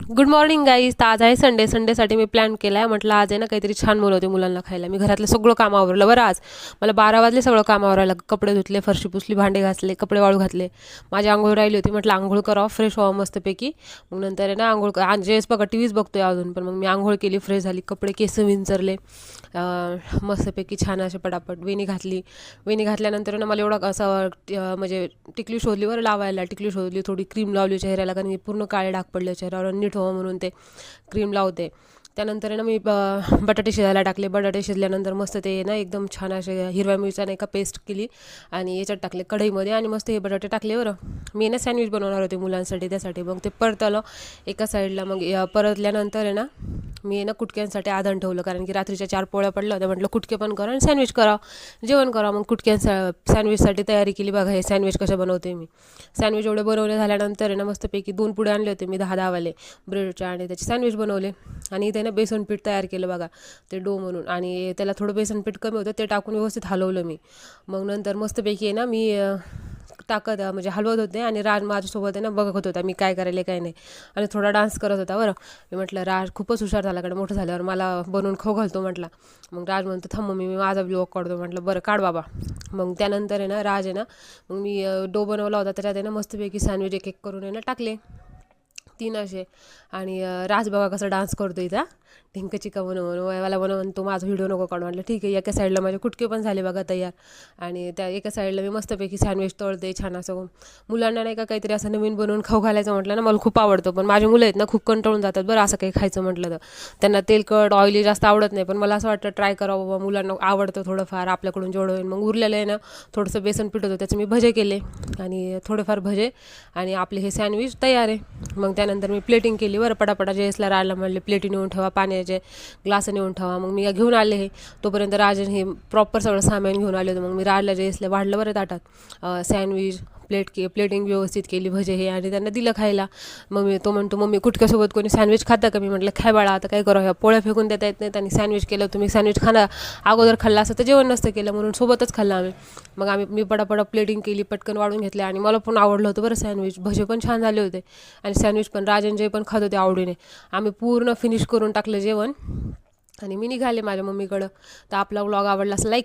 Good morning guys. तर आज आहे संडेसाठी मी प्लॅन केला आहे. म्हटलं आज आहे ना काहीतरी छान बोलवते मुलांना खायला. मी घरातलं सगळं काम आवरलं बरं. आज मला 12 वाजले सगळं काम आवरायला. कपडे धुतले, फरशी पुसली, भांडे घासले, कपडे वाळू घातले. माझी आंघोळ राहिली होती. म्हटलं आंघोळ करावं, फ्रेश व्हावं मस्तपैकी. मग नंतर आहे ना आंघोळ जेस बघा टी व्हीच बघतोय अजून, पण मग मी आंघोळ केली, फ्रेश झाली, कपडे केस विंचरले मस्तपैकी छान असे पटापट. वेणी घातली. वेणी घातल्यानंतर ना मला एवढा असं म्हणजे टिकली शोधली बरं लावायला. टिकली शोधली, थोडी क्रीम लावली चेहऱ्याला, कारण की पूर्ण काळे डाग पडले चेहऱ्यावर, नीट व्हावं म्हणून ते क्रीम लावते. त्यानंतर आहे ना मी बटाटे शिजायला टाकले. बटाटे शिजल्यानंतर मस्त ते ना एकदम छान असे हिरव्या मिरच्या नाही का पेस्ट केली आणि याच्यात टाकले कढईमध्ये आणि मस्त हे बटाटे टाकले बरं. मी ना सँडविच बनवणार होते मुलांसाठी, त्यासाठी मग ते परतलं एका साईडला. मग परतल्यानंतर आहे ना मी ना कुटक्यांसाठी आधण ठेवलं, कारण की रात्रीच्या 4 पोळ्या पडल्या होत्या. म्हटलं कुटके पण करा आणि सँडविच करा, जेवण करा. मग सँडविचसाठी तयारी केली. बघा हे सँडविच कसे बनवते मी. सँडविच एवढे बनवले झाल्यानंतर आहे ना मस्तपैकी 2 पुडे आणले होते मी 10-10 वाले ब्रेडच्या, आणि त्याचे सँडविच बनवले. आणि इथे ना बेसन पीठ तयार केलं बघा, ते डो म्हणून, आणि त्याला थोडं बेसन पीठ कमी होतं ते टाकून व्यवस्थित हलवलं मी. मग नंतर मस्तपैकी आहे ना मी म्हणजे हलवत होते, आणि राज माझ्यासोबत आहे ना बघत होता मी काय करायला काय नाही, आणि थोडा डान्स करत होता बरं. मी म्हटलं राज खूपच हुशार झाला, कडे मोठं झाल्यावर मला बनवून खाऊ घालतो म्हटलं. मग राज म्हणतो थांब मी माझा ब्लॉग काढतो. म्हटलं बरं काढ बाबा. मग त्यानंतर आहे ना राज आहे ना, मग मी डो बनवला होता त्याच्यात आहे ना मस्तपैकी सँडविच एक एक करून आहे ना टाकले 3 असे. आणि राज बघा कसं डान्स करतो इथं, ढिंक चिका बनवून मला बनवून तो माझा व्हिडिओ नको काढून. म्हटलं ठीक आहे. एका साईडला माझे कुटके पण झाले बघा तयार, आणि त्या एका साईडला मी मस्तपैकी सँडविच तळते छान असं. मुलांना नाही का काहीतरी असं नवीन बनवून खाऊ घालायचं म्हटलं ना मला खूप आवडतं, पण माझे मुलं आहेत ना खूप कंटाळून जातात बरं असं काही खायचं म्हटलं तर. त्यांना तेलकट ऑइली जास्त आवडत नाही, पण मला असं वाटतं ट्राय करावं बाबा, मुलांना आवडतं थोडंफार आपल्याकडून जेवढं होईल. मग उरलेलं आहे ना थोडंसं बेसन पीठ होतं, त्याचे मी भजे केले, आणि थोडेफार भजे, आणि आपले हे सँडविच तयार आहे. मग त्यानंतर मी प्लेटिंग केली बरं पटापटा. जेसला राहायला म्हणले प्लेटी नेऊन ठेवा, पाण्याचे ग्लास नेऊन ठेवा. मग मी घेऊन आले हे. तोपर्यंत राजन हे प्रॉपर सगळं सामान घेऊन आले होतं. मग मी राजला जेसला वाढलं बरं ताटात सँडविच, प्लेटिंग व्यवस्थित केली, भजे हे, आणि त्यांना दिलं खायला. तो म्हणतो मम्मी कुटक्यासोबत कोणी सँडविच खातं का? मी म्हटलं खाय बाळा, आता काय करा, ह्या पोळ्या फेकून देता येत नाहीत, आणि सँडविच केलं तुम्ही. सँडविच खाणं अगोदर खाल्लं असं तर जेवण नसतं केलं, म्हणून सोबतच खाल्लं आम्ही. मग मी पटापटा प्लेटिंग केली, पटकन वाढून घेतले, आणि मला पण आवडलं होतं बरं सँडविच. भजे पण छान झाले होते, आणि सँडविच पण राजन जे पण खात होते आवडीने. आम्ही पूर्ण फिनिश करून टाकलं जेवण, आणि मी निघाले माझ्या मम्मीकडं. तर आपला व्लॉग आवडला असं लाईक